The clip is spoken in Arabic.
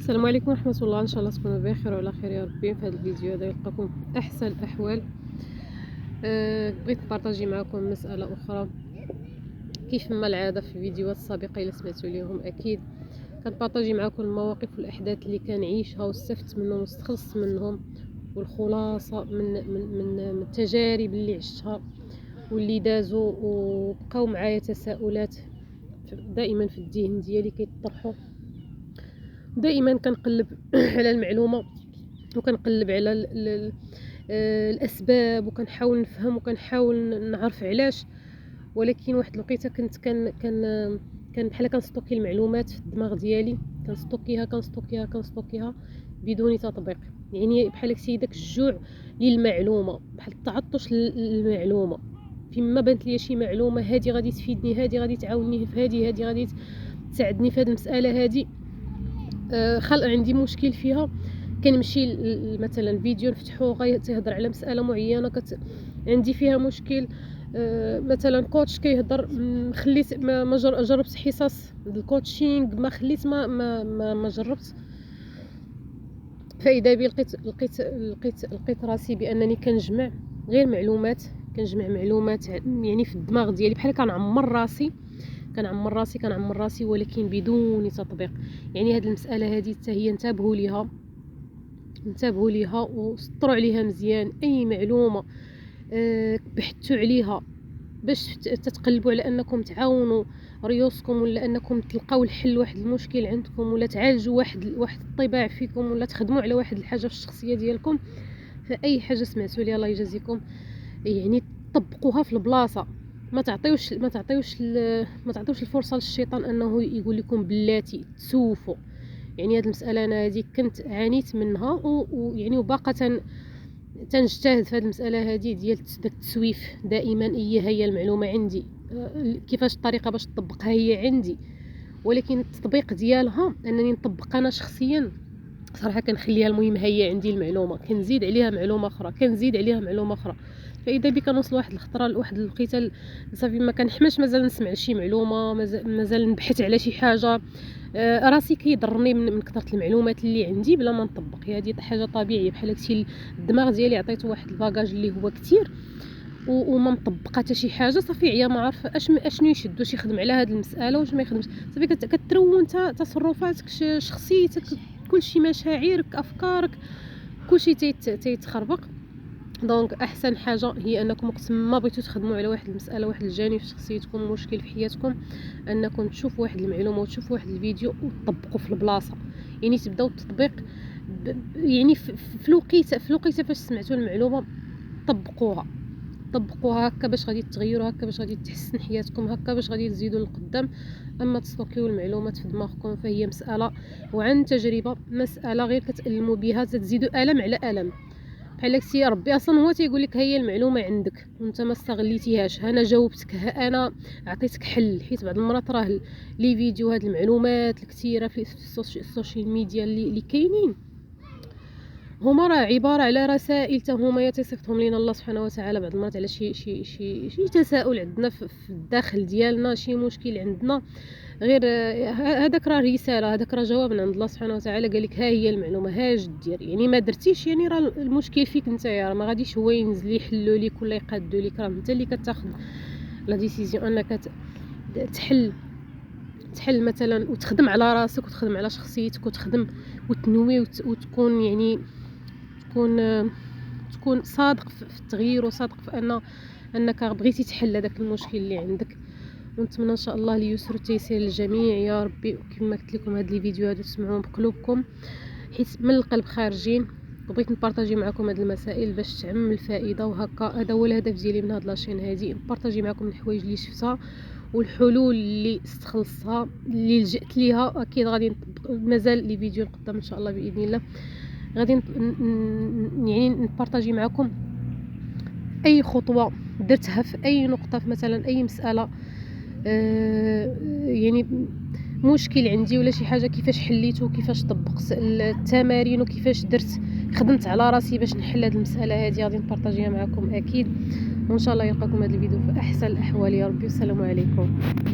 السلام عليكم ورحمه الله. ان شاء الله تكونوا بخير وعلى خير يا ربي. في هذا الفيديو هذا يلقاكم احسن الاحوال. بغيت نبارطاجي معكم مساله اخرى كيف ما العاده في الفيديوهات السابقه اللي سمعتوا ليهم. اكيد كنبارطاجي معكم المواقف والاحداث اللي كنعيشها واستفدت منهم واستخلصت منهم، والخلاصه من التجارب اللي عشتها واللي دازوا وبقاو معايا تساؤلات دائما في الذهن ديالي كيطرحوا. دائما كنقلب على المعلومه وكنقلب على الاسباب وكنحاول نفهم وكنحاول نعرف علاش، ولكن واحد الوقيته كنت كان بحال كنستوكي المعلومات في الدماغ ديالي، كنستوكيها بدون تطبيق. يعني بحال داك الجوع للمعلومه، بحال التعطش للمعلومه. فيما بانت لي شي معلومه هذه غادي تفيدني، هذه غادي تعاونني في هذه غادي تساعدني في هذه المساله هذه، خلق عندي مشكل فيها، كنمشي مثلا فيديو نفتحو غيتهضر على مساله معينه عندي فيها مشكل. مثلا كوتش كيهضر، خليت ما جربت حصص الكوتشينغ، ما خليت ما جربت. فاذا بي لقيت راسي بانني كنجمع غير معلومات، يعني في الدماغ ديالي بحال كنعمر راسي ولكن بدون تطبيق. يعني هذه المساله هذه حتى هي انتبهوا ليها وسطروا عليها مزيان. اي معلومه بحثوا عليها باش تتقلبوا على انكم تعاونوا ريوسكم، ولا انكم تلقاو الحل واحد المشكل عندكم، ولا تعالجوا واحد الطباع فيكم، ولا تخدموا على واحد الحاجه في الشخصيه ديالكم. فاي حاجه سمعتوا لي الله يجازيكم، يعني طبقوها في البلاصه. ما تعطيوش الفرصه للشيطان انه يقول لكم بلاتي تسوفوا. يعني هذه المساله انا هذه كنت عانيت منها ويعني وباقه تنجتهد في هذه المساله هذه ديال داك التسويف. دائما هي المعلومه عندي، كيفاش الطريقه باش نطبقها هي عندي، ولكن التطبيق ديالها انني نطبق انا شخصيا صراحه كنخليها. المهم هي عندي المعلومه، كنزيد عليها معلومه اخرى، فاذا بك نوصل واحد الخطره لواحد الوقيته صافي ما كنحماش مازال نسمع شي معلومه، مازال نبحث على شي حاجه. راسي كيضرني من كثره المعلومات اللي عندي بلا ما نطبق. هذه حاجه طبيعيه، بحال هكذا الدماغ ديالي عطيته واحد الباجاج اللي هو كتير وما مطبقه حتى شي حاجه. صافي عيا ما عارف اشنو يشد، واش يخدم على هذه المساله واش ما يخدمش. صافي كترون انت تصرفاتك، شخصيتك، كلشي، مشاعرك، افكارك، كلشي تيتخربق. دونك احسن حاجه هي انكم وقت ما بغيتوا تخدموا على واحد المساله، واحد الجانب في شخصيتكم، مشكل في حياتكم، انكم تشوفوا واحد المعلومه وتشوفوا واحد الفيديو وتطبقوا في البلاصه. يعني تبداو التطبيق يعني في الوقيته فاش سمعتوا المعلومه طبقوها هكا باش غادي تغيروا، هكا باش غادي تحسن حياتكم، هكا باش غادي تزيدوا للقدام. اما تستوكيو المعلومات في دماغكم فهي مساله، وعن تجربه، مساله غير كتألموا بها، تزيدوا الم على الم. بحال هكا ربي اصلا هو تيقول لك هي المعلومه عندك وانت ما استغليتيهاش. انا جاوبتك، انا عطيتك حل. حيت بعض المرات راه لي فيديو، هاد المعلومات الكثيره في السوشيال ميديا اللي كاينين هما راه عباره على رسائل هما يتصيفطهم لنا الله سبحانه وتعالى بعض المرات على شي تساؤل عندنا في الداخل ديالنا، شي مشكل عندنا. غير هذاك راه رساله، هذاك راه جواب من عند الله سبحانه وتعالى، قال لك ها هي المعلومه، ها جد دير. يعني ما درتيش يعني راه المشكل فيك انت، راه ما غاديش هو ينزل يحلوا لك ولا يقادوا لك، راه انت اللي كتاخذ لا ديسيزيون انك تحل مثلا، وتخدم على راسك وتخدم على شخصيتك وتخدم وتنوي وتكون يعني تكون صادق في التغيير، وصادق في انك بغيتي تحل هذاك المشكل اللي عندك. ونتمنى ان شاء الله اليسر والتيسير للجميع يا ربي. وكما قلت لكم هاد لي فيديو هادو تسمعوهم بقلوبكم حيت من القلب خارجين، وبغيت نبارطاجي معكم هاد المسائل باش تعم الفائده. وهكا هذا هو الهدف ديالي من هاد لاشين هادي، نبارطاجي معكم الحوايج اللي شفتها والحلول اللي استخلصتها اللي لجأت ليها. اكيد غادي مازال لي فيديو القدام ان شاء الله باذن الله غادي يعني نبارطاجي معكم اي خطوه درتها في اي نقطه، في مثلا اي مساله، يعني مشكل عندي ولا شي حاجه، كيفاش حليته، كيفاش طبقت التمارين، وكيفاش خدمت على راسي باش نحل هذه المساله هذه. غادي نبارطاجيها معكم اكيد، وان شاء الله يلقاكم هذا الفيديو في احسن الاحوال يا ربي. والسلام عليكم.